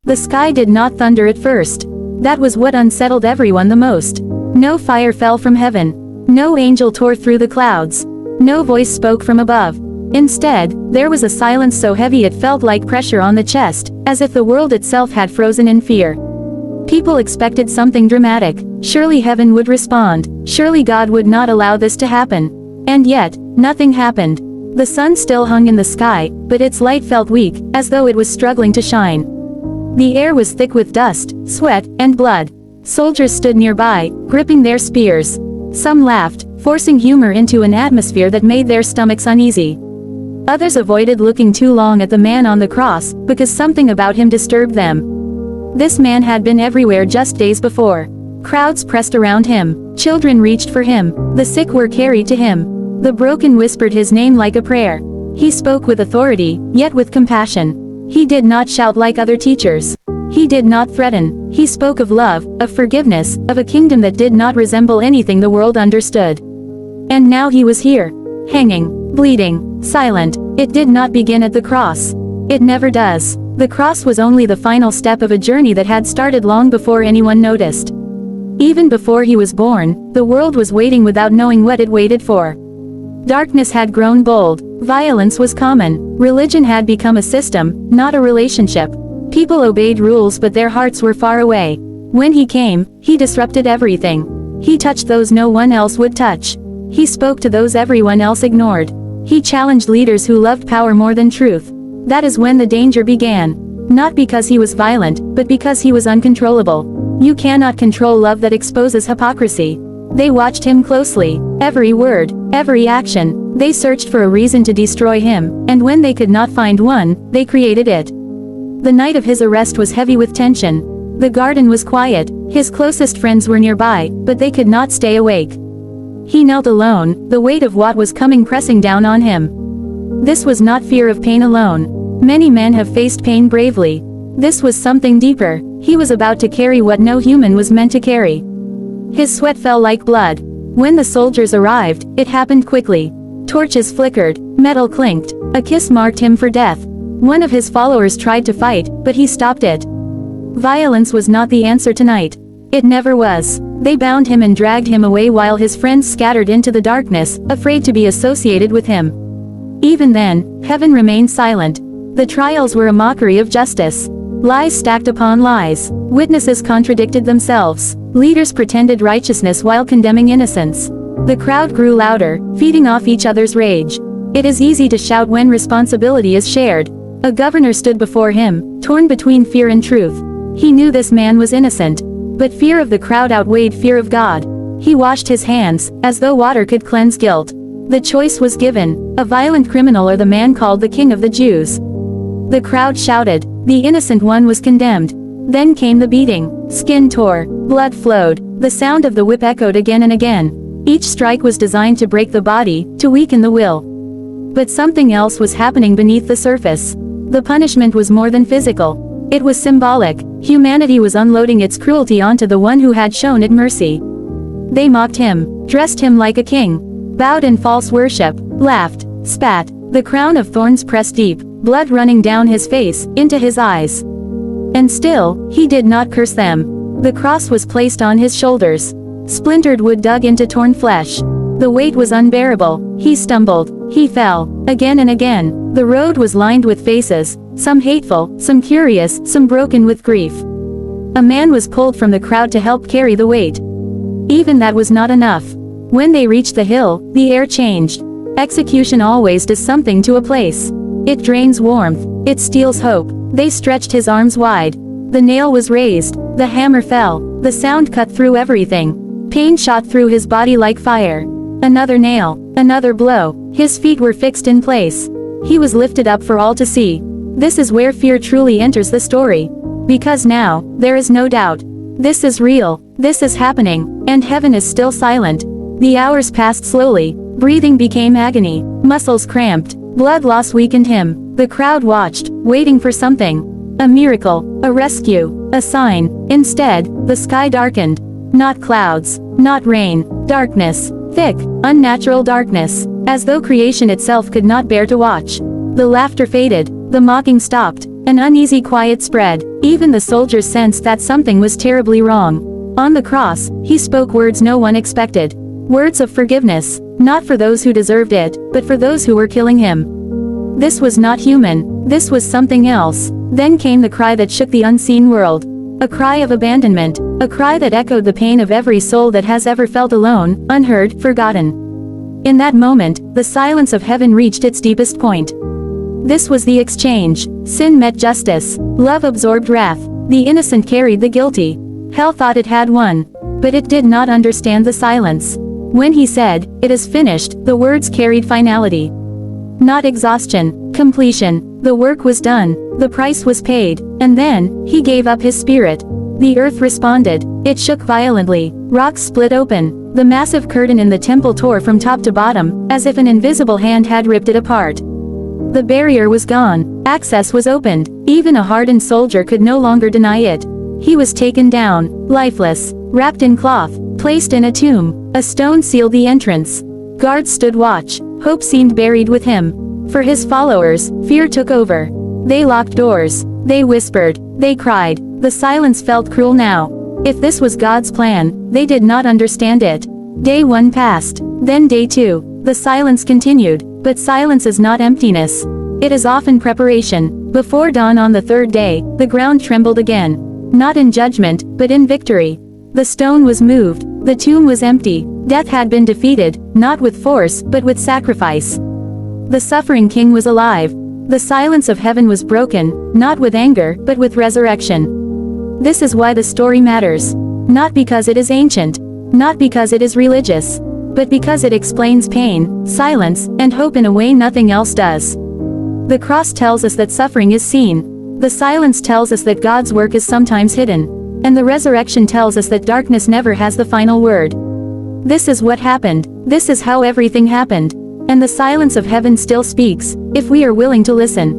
The sky did not thunder at first. That was what unsettled everyone the most. No fire fell from heaven. No angel tore through the clouds. No voice spoke from above. Instead, there was a silence so heavy it felt like pressure on the chest, as if the world itself had frozen in fear. People expected something dramatic. Surely heaven would respond. Surely God would not allow this to happen. And yet, nothing happened. The sun still hung in the sky, but its light felt weak, as though it was struggling to shine. The air was thick with dust, sweat, and blood. Soldiers stood nearby, gripping their spears. Some laughed, forcing humor into an atmosphere that made their stomachs uneasy. Others avoided looking too long at the man on the cross, because something about him disturbed them. This man had been everywhere just days before. Crowds pressed around him. Children reached for him. The sick were carried to him. The broken whispered his name like a prayer. He spoke with authority, yet with compassion. He did not shout like other teachers. He did not threaten. He spoke of love, of forgiveness, of a kingdom that did not resemble anything the world understood. And now he was here. Hanging, bleeding, silent. It did not begin at the cross. It never does. The cross was only the final step of a journey that had started long before anyone noticed. Even before he was born, the world was waiting without knowing what it waited for. Darkness had grown bold. Violence was common. Religion had become a system, not a relationship. People obeyed rules but their hearts were far away. When he came, he disrupted everything. He touched those no one else would touch. He spoke to those everyone else ignored. He challenged leaders who loved power more than truth. That is when the danger began. Not because he was violent, but because he was uncontrollable. You cannot control love that exposes hypocrisy. They watched him closely. Every word, every action. They searched for a reason to destroy him, and when they could not find one, they created it. The night of his arrest was heavy with tension. The garden was quiet. His closest friends were nearby, but they could not stay awake. He knelt alone, the weight of what was coming pressing down on him. This was not fear of pain alone. Many men have faced pain bravely. This was something deeper. He was about to carry what no human was meant to carry. His sweat fell like blood. When the soldiers arrived, it happened quickly. Torches flickered, metal clinked. A kiss marked him for death. One of his followers tried to fight, but he stopped it. Violence was not the answer tonight. It never was. They bound him and dragged him away while his friends scattered into the darkness, afraid to be associated with him. Even then, heaven remained silent. The trials were a mockery of justice. Lies stacked upon lies. Witnesses contradicted themselves. Leaders pretended righteousness while condemning innocence. The crowd grew louder, feeding off each other's rage. It is easy to shout when responsibility is shared. A governor stood before him, torn between fear and truth. He knew this man was innocent. But fear of the crowd outweighed fear of God. He washed his hands, as though water could cleanse guilt. The choice was given, a violent criminal or the man called the King of the Jews. The crowd shouted. The innocent one was condemned. Then came the beating. Skin tore, blood flowed. The sound of the whip echoed again and again. Each strike was designed to break the body, to weaken the will. But something else was happening beneath the surface. The punishment was more than physical. It was symbolic. Humanity was unloading its cruelty onto the one who had shown it mercy. They mocked him, dressed him like a king, bowed in false worship, laughed, spat. The crown of thorns pressed deep, blood running down his face, into his eyes. And still, he did not curse them. The cross was placed on his shoulders. Splintered wood dug into torn flesh. The weight was unbearable. He stumbled. He fell. Again and again. The road was lined with faces, some hateful, some curious, some broken with grief. A man was pulled from the crowd to help carry the weight. Even that was not enough. When they reached the hill, the air changed. Execution always does something to a place. It drains warmth. It steals hope. They stretched his arms wide. The nail was raised. The hammer fell. The sound cut through everything. Pain shot through his body like fire. Another nail. Another blow. His feet were fixed in place. He was lifted up for all to see. This is where fear truly enters the story. Because now, there is no doubt. This is real. This is happening. And heaven is still silent. The hours passed slowly. Breathing became agony. Muscles cramped. Blood loss weakened him. The crowd watched, waiting for something. A miracle. A rescue. A sign. Instead, the sky darkened. Not clouds. Not rain. Darkness. Thick, unnatural darkness. As though creation itself could not bear to watch. The laughter faded. The mocking stopped. An uneasy quiet spread. Even the soldiers sensed that something was terribly wrong. On the cross, he spoke words no one expected. Words of forgiveness, not for those who deserved it, but for those who were killing him. This was not human, this was something else. Then came the cry that shook the unseen world. A cry of abandonment, a cry that echoed the pain of every soul that has ever felt alone, unheard, forgotten. In that moment, the silence of heaven reached its deepest point. This was the exchange. Sin met justice. Love absorbed wrath. The innocent carried the guilty. Hell thought it had won. But it did not understand the silence. When he said, "It is finished," the words carried finality. Not exhaustion, completion. The work was done. The price was paid. And then, he gave up his spirit. The earth responded. It shook violently. Rocks split open. The massive curtain in the temple tore from top to bottom, as if an invisible hand had ripped it apart. The barrier was gone. Access was opened. Even a hardened soldier could no longer deny it. He was taken down, lifeless, wrapped in cloth, placed in a tomb. A stone sealed the entrance. Guards stood watch. Hope seemed buried with him. For his followers, fear took over. They locked doors. They whispered. They cried. The silence felt cruel now. If this was God's plan, they did not understand it. Day 1 passed. Then day 2. The silence continued. But silence is not emptiness. It is often preparation. Before dawn on the third day, the ground trembled again. Not in judgment, but in victory. The stone was moved. The tomb was empty. Death had been defeated, not with force, but with sacrifice. The suffering king was alive. The silence of heaven was broken, not with anger, but with resurrection. This is why the story matters. Not because it is ancient. Not because it is religious. But because it explains pain, silence, and hope in a way nothing else does. The cross tells us that suffering is seen. The silence tells us that God's work is sometimes hidden. And the resurrection tells us that darkness never has the final word. This is what happened. This is how everything happened. And the silence of heaven still speaks, if we are willing to listen.